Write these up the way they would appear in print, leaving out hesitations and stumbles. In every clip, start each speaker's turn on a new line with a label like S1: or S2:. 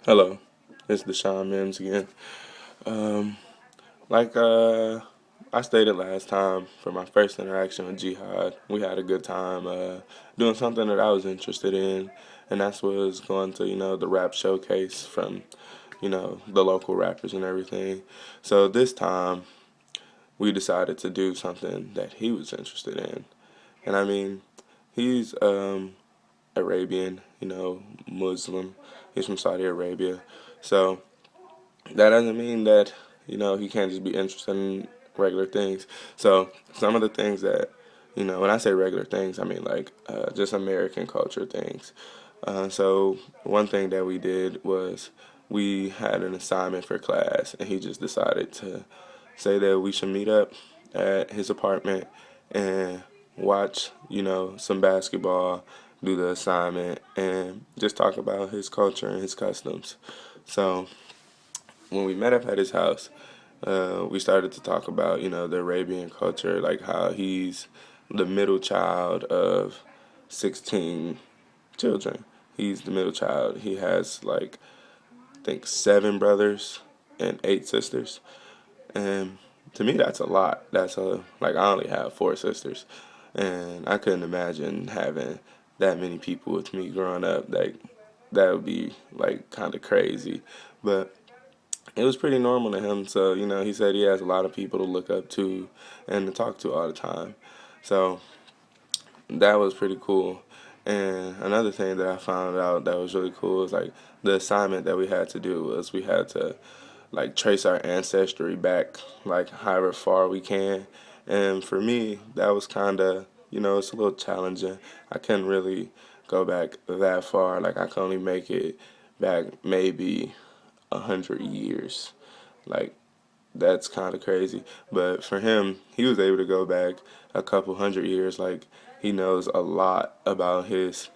S1: Hello, it's Deshaun Mims again. Um, like I stated last time, for my first interaction with Jihad, we had a good time doing something that I was interested in, and that's was going to the rap showcase from the local rappers and everything. So this time we decided to do something that he was interested in, and I mean he's Arabian, Muslim. He's from Saudi Arabia, so. That doesn't mean that he can't just be interested in regular things. So some of the things that when I say regular things, I mean like just American culture things. So one thing that we did was we had an assignment for class, and he just decided to say that we should meet up at his apartment and watch some basketball, do the assignment, and just talk about his culture and his customs. So when we met up at his house, we started to talk about, the Arabian culture, like how he's the middle child of 16 children. He's the middle child. He has, like, I think 7 brothers and 8 sisters. And to me, that's a lot. Like, I only have 4 sisters. And I couldn't imagine having that many people with me growing up. Like, that would be, like, kind of crazy. But it was pretty normal to him. So, he said he has a lot of people to look up to and to talk to all the time. So that was pretty cool. And another thing that I found out that was really cool is like the assignment that we had to do was we had to like trace our ancestry back like however far we can. And for me, that was kind of, it's a little challenging. I couldn't really go back that far. Like I could only make it back maybe 100 years. Like that's kind of crazy. But for him, he was able to go back a couple 100 years. Like he knows a lot about his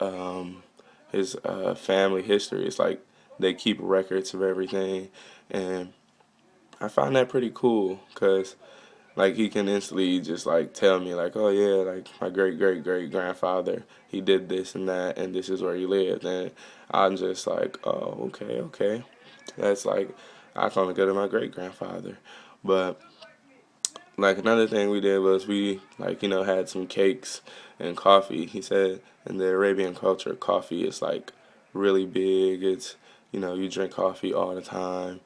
S1: um, his family history. It's like they keep records of everything, and I find that pretty cool because like he can instantly just like tell me like, oh yeah, like my great great great grandfather, he did this and that, and this is where he lived, and I'm just like, oh okay okay, that's like I can only go to my great grandfather, but like another thing we did was we like had some cakes and coffee. He said in the Arabian culture, coffee is like really big. It's you drink coffee all the time,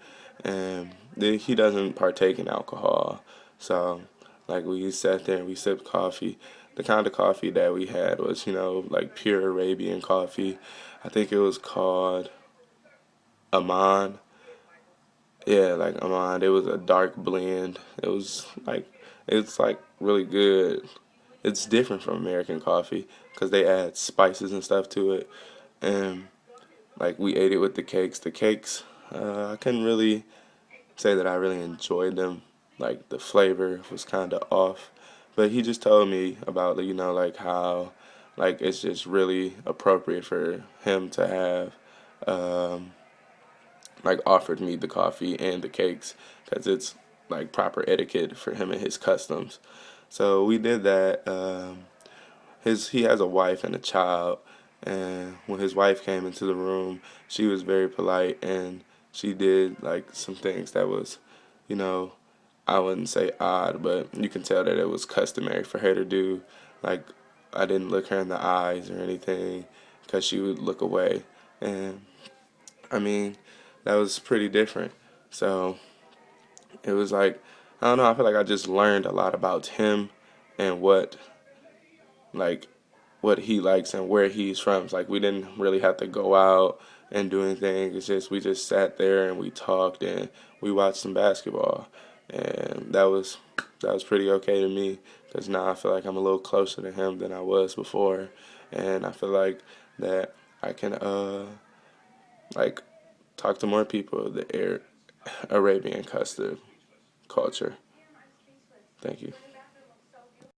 S1: and he doesn't partake in alcohol. So like we sat there and we sipped coffee. The kind of coffee that we had was like pure Arabian coffee. I think it was called Aman. Yeah, like Amand. It was a dark blend. It's like really good. It's different from American coffee because they add spices and stuff to it. And like we ate it with the cakes. The cakes, I couldn't really say that I really enjoyed them. Like the flavor was kind of off. But he just told me about like how like it's just really appropriate for him to have um, like offered me the coffee and the cakes because it's like proper etiquette for him and his customs. So we did that. His he has a wife and a child, and when his wife came into the room, she was very polite and she did like some things that was, you know, I wouldn't say odd, but you can tell that it was customary for her to do. Like I didn't look her in the eyes or anything because she would look away, and I mean, that was pretty different. So it was like, I don't know, I feel like I just learned a lot about him and like, what he likes and where he's from. It's like we didn't really have to go out and do anything. It's just, we just sat there and we talked and we watched some basketball. And that was pretty okay to me because now I feel like I'm a little closer to him than I was before. And I feel like that I can, like, talk to more people of the Arabian custom culture. Thank you.